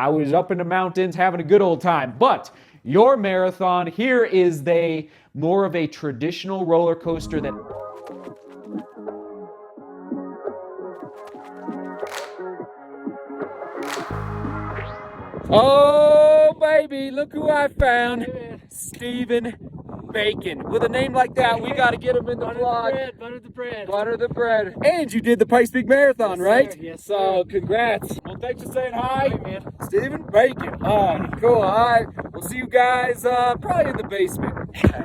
I was up in the mountains having a good old time. But your marathon, here is more of a traditional roller coaster that... Oh, baby, look who I found. Stephen Bacon. With a name like that, we got to get him in the vlog. Butter the bread. Butter the bread. And you did the Pikes Peak Marathon, right? Sir. Yes, so, sir. congrats. Well, thanks for saying hi. Hi, man. Stephen Bacon. Cool. All right. We'll see you guys probably in the basement.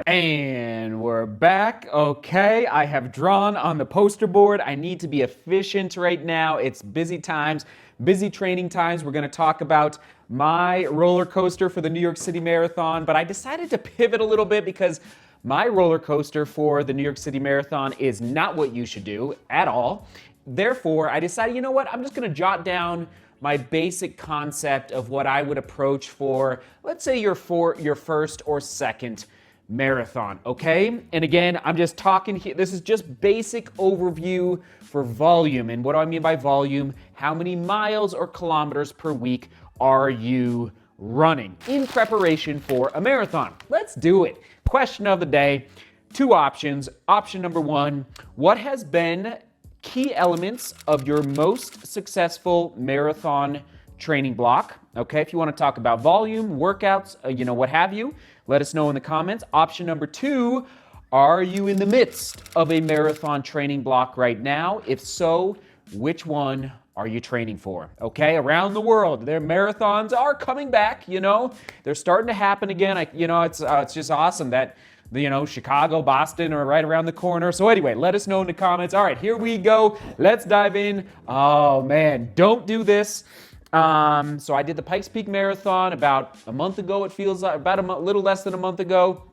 And we're back. Okay, I have drawn on the poster board. I need to be efficient right now. It's busy times, busy training times. We're going to talk about my roller coaster for the New York City Marathon, but I decided to pivot a little bit because my roller coaster for the New York City Marathon is not what you should do at all. Therefore, I decided, you know what, I'm just going to jot down my basic concept of what I would approach for, let's say, your first or second marathon, okay? And again, I'm just talking here, this is just basic overview for volume. And what do I mean by volume? How many miles or kilometers per week are you running in preparation for a marathon? Let's do it. Question of the day, 2 options. Option number 1, what has been key elements of your most successful marathon training block? Okay, if you want to talk about volume, workouts, what have you, let us know in the comments. Option number 2, are you in the midst of a marathon training block right now? If so, which one are you training for? Okay, around the world, their marathons are coming back, they're starting to happen again. It's just awesome that, Chicago, Boston are right around the corner. So anyway, let us know in the comments. All right, here we go. Let's dive in. Oh man, don't do this. So I did the Pikes Peak Marathon about a month ago, it feels like, about a little less than a month ago.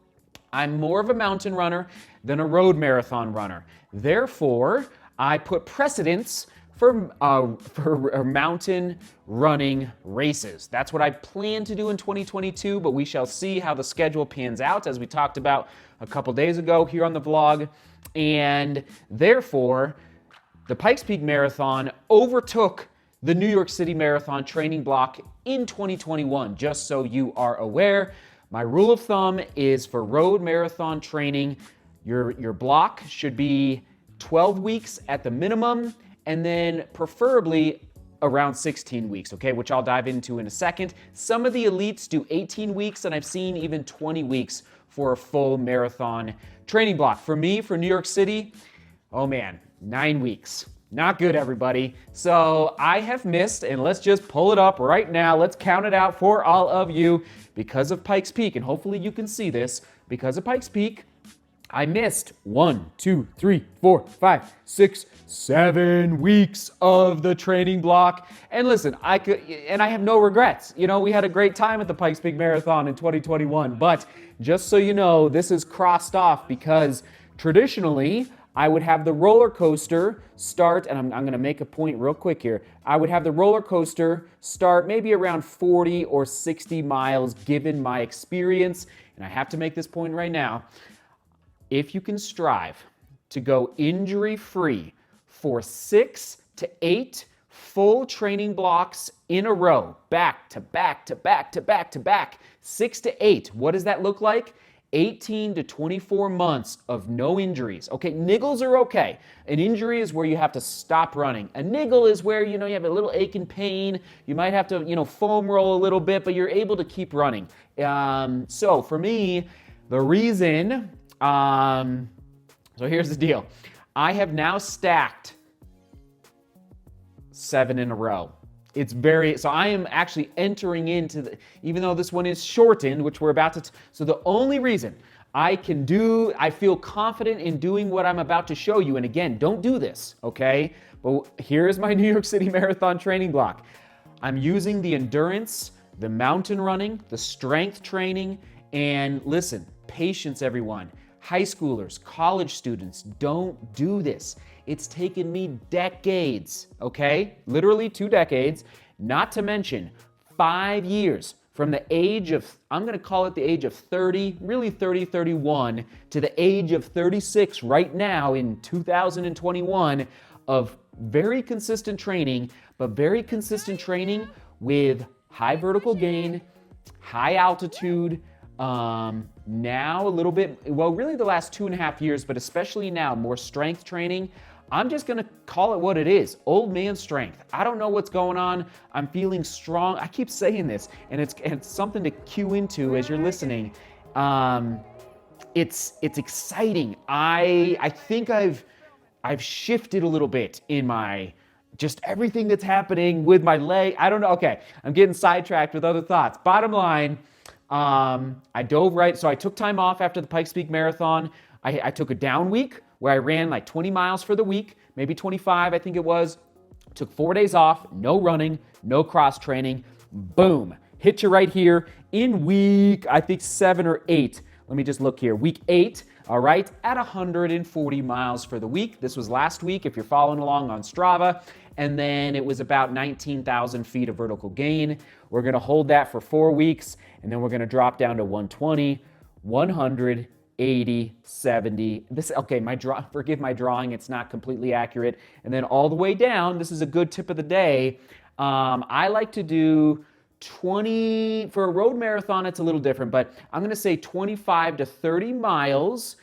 I'm more of a mountain runner than a road marathon runner. Therefore, I put precedence for mountain running races. That's what I plan to do in 2022, but we shall see how the schedule pans out, as we talked about a couple days ago here on the vlog. And therefore, the Pikes Peak Marathon overtook the New York City Marathon training block in 2021, just so you are aware. My rule of thumb is for road marathon training, your block should be 12 weeks at the minimum, and then preferably around 16 weeks, okay, which I'll dive into in a second. Some of the elites do 18 weeks, and I've seen even 20 weeks for a full marathon training block. For me, for New York City, oh man, 9 weeks. Not good, everybody. So I have missed, and let's just pull it up right now. Let's count it out for all of you. Because of Pikes Peak, and hopefully you can see this, because of Pikes Peak, I missed 1, 2, 3, 4, 5, 6, 7 weeks of the training block. And listen, I have no regrets. We had a great time at the Pikes Peak Marathon in 2021, but just so you know, this is crossed off because traditionally, I would have the roller coaster start, and I'm going to make a point real quick here. I would have the roller coaster start maybe around 40 or 60 miles, given my experience. And I have to make this point right now. If you can strive to go injury-free for 6 to 8 full training blocks in a row, back to back to back to back to back, 6 to 8, what does that look like? 18 to 24 months of no injuries. Okay, niggles are okay. An injury is where you have to stop running. A niggle is where, you have a little ache and pain. You might have to, foam roll a little bit, but you're able to keep running. So for me, the reason, so here's the deal. I have now stacked 7 in a row. So I am actually entering into even though this one is shortened, which we're about to, so the only reason I feel confident in doing what I'm about to show you, and again, don't do this, okay? But here's my New York City Marathon training block. I'm using the endurance, the mountain running, the strength training, and listen, patience, everyone. High schoolers, college students, don't do this. It's taken me decades, okay? Literally 2 decades, not to mention 5 years from the age of, I'm gonna call it the age of 30, really 30, 31, to the age of 36 right now in 2021 of very consistent training, but very consistent training with high vertical gain, high altitude. Now a little bit, well, really the last 2.5 years, but especially now, more strength training. I'm just gonna call it what it is, old man strength. I don't know what's going on. I'm feeling strong. I keep saying this, and it's something to cue into as you're listening. It's exciting. I think I've shifted a little bit in my just everything that's happening with my leg. I don't know. Okay, I'm getting sidetracked with other thoughts. Bottom line, I dove right. So I took time off after the Pikes Peak Marathon. I took a down week where I ran like 20 miles for the week, maybe 25, I think it was. Took 4 days off, no running, no cross training. Boom, hit you right here in week, I think 7 or 8. Let me just look here. Week 8, all right, at 140 miles for the week. This was last week if you're following along on Strava. And then it was about 19,000 feet of vertical gain. We're gonna hold that for 4 weeks, and then we're gonna drop down to 120, 100, 80, 70. Forgive my drawing, it's not completely accurate. And then all the way down, this is a good tip of the day. I like to do 20, for a road marathon, it's a little different, but I'm gonna say 25 to 30 miles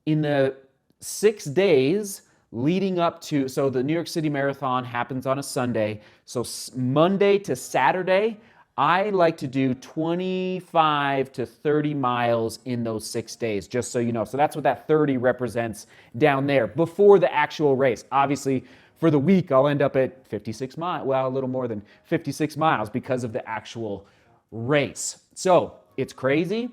in the 6 days leading up to, so the New York City Marathon happens on a Sunday. So Monday to Saturday, I like to do 25 to 30 miles in those 6 days, just so you know. So that's what that 30 represents down there before the actual race. Obviously, for the week, I'll end up at 56 miles, well, a little more than 56 miles because of the actual race. So it's crazy.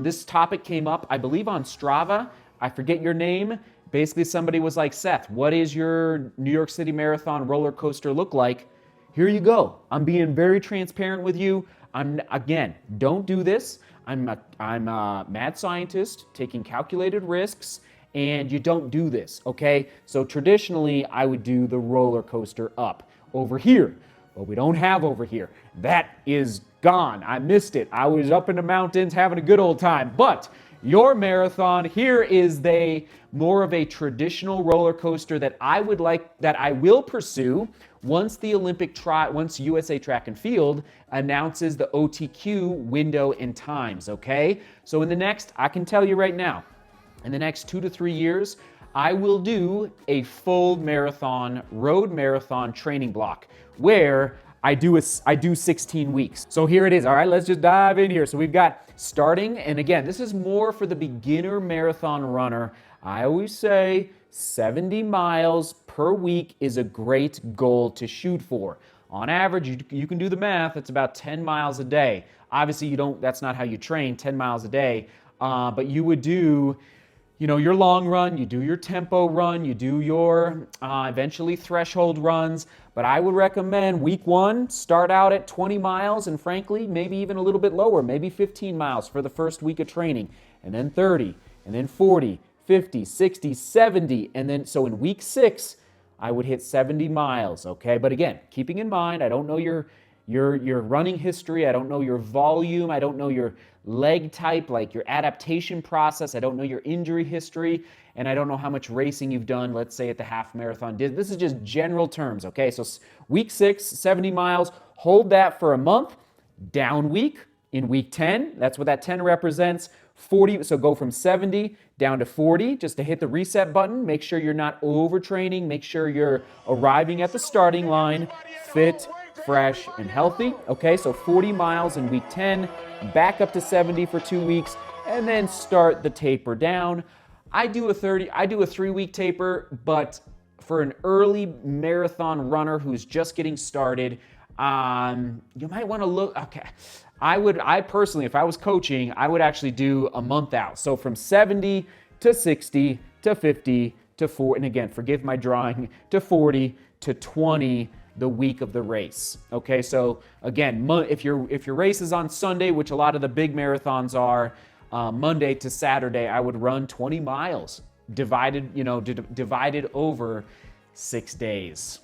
This topic came up, I believe, on Strava. I forget your name. Basically, somebody was like, Seth, what is your New York City Marathon roller coaster look like? Here you go. I'm being very transparent with you. Again, don't do this. I'm a mad scientist taking calculated risks, and you don't do this, okay? So traditionally, I would do the roller coaster up over here. But we don't have over here. That is gone. I missed it. I was up in the mountains having a good old time. But your marathon, here is more of a traditional roller coaster that I will pursue once once USA Track and Field announces the OTQ window and times, okay? So I can tell you right now, in the next 2 to 3 years, I will do a full marathon, road marathon training block where I do 16 weeks. So here it is. All right, let's just dive in here. So we've got starting, and again, this is more for the beginner marathon runner. I always say 70 miles per week is a great goal to shoot for. On average, you can do the math, it's about 10 miles a day. Obviously, that's not how you train, 10 miles a day, but you would do, your long run, you do your tempo run, you do your eventually threshold runs. But I would recommend week 1, start out at 20 miles and frankly, maybe even a little bit lower, maybe 15 miles for the first week of training, and then 30, and then 40, 50, 60, 70, and then so in week 6, I would hit 70 miles, okay? But again, keeping in mind, I don't know your running history, I don't know your volume, I don't know your leg type, like your adaptation process, I don't know your injury history, and I don't know how much racing you've done, let's say at the half marathon. This is just general terms, okay? So week 6, 70 miles, hold that for a month, down week in week 10, that's what that 10 represents, 40, so go from 70 down to 40 just to hit the reset button. Make sure you're not overtraining. Make sure you're arriving at the starting line fit, fresh, and healthy. Okay, so 40 miles in week 10, back up to 70 for 2 weeks, and then start the taper down. I do a 3-week taper, but for an early marathon runner who's just getting started, you might want to look, okay. I personally, if I was coaching, I would actually do a month out. So from 70 to 60 to 50 to 40, and again, forgive my drawing, to 40 to 20 the week of the race. Okay, so again, if your race is on Sunday, which a lot of the big marathons are, Monday to Saturday, I would run 20 miles divided over 6 days.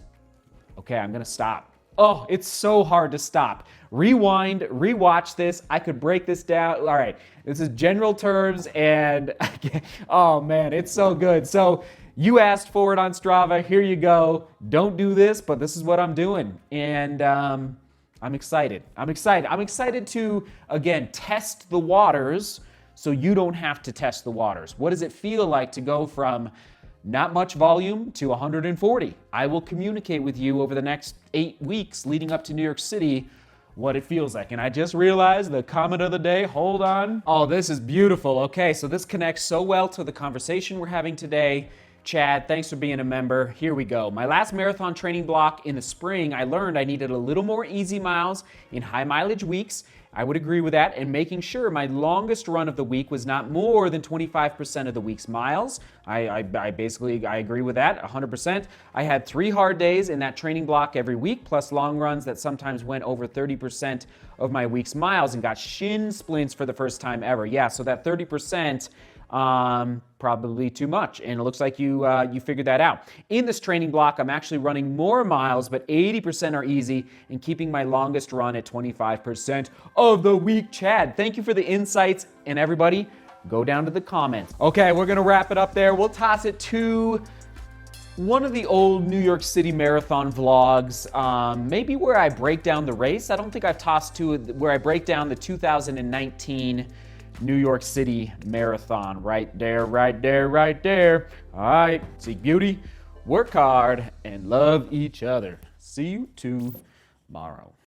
Okay, I'm gonna stop. Oh, it's so hard to stop. Rewind, rewatch this. I could break this down. All right, this is general terms, and oh man, it's so good. So you asked for it on Strava. Here you go. Don't do this, but this is what I'm doing. And I'm excited. I'm excited. I'm excited to, again, test the waters so you don't have to test the waters. What does it feel like to go from not much volume to 140? I will communicate with you over the next 8 weeks leading up to New York City what it feels like. And I just realized the comment of the day, hold on. Oh, this is beautiful. Okay, so this connects so well to the conversation we're having today. Chad, thanks for being a member. Here we go. My last marathon training block in the spring, I learned I needed a little more easy miles in high mileage weeks. I would agree with that, and making sure my longest run of the week was not more than 25% of the week's miles. I agree with that 100%. I had 3 hard days in that training block every week, plus long runs that sometimes went over 30% of my week's miles and got shin splints for the first time ever. Yeah, so that 30%, probably too much, and it looks like you figured that out. In this training block, I'm actually running more miles, but 80% are easy, and keeping my longest run at 25% of the week. Chad, thank you for the insights, and everybody, go down to the comments. Okay, we're gonna wrap it up there. We'll toss it to one of the old New York City marathon vlogs, maybe where I break down the race. I don't think I've tossed to where I break down the 2019 New York City Marathon. Right there, right there, right there. All right, seek beauty, work hard, and love each other. See you tomorrow.